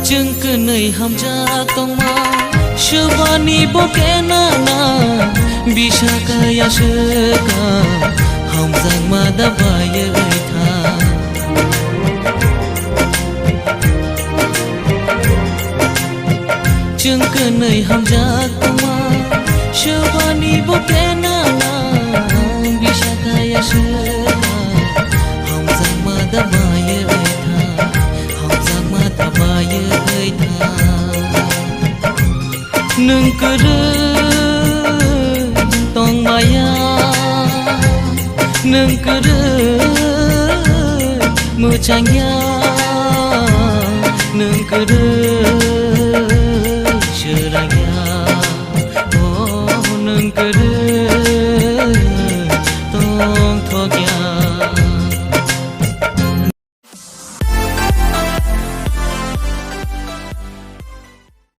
जोंखो नै हामजा तंमा शबानि बकेना ना बिशाखाया शोका हामजां मादा बाये था जोंखो नै हामजा तंमा शबानि बकेना ना बिशाखाया शोका हामजां मादा बाये नोंखोरो तंमाया नोंखोरो मोजांया नोंखोरो सोरांया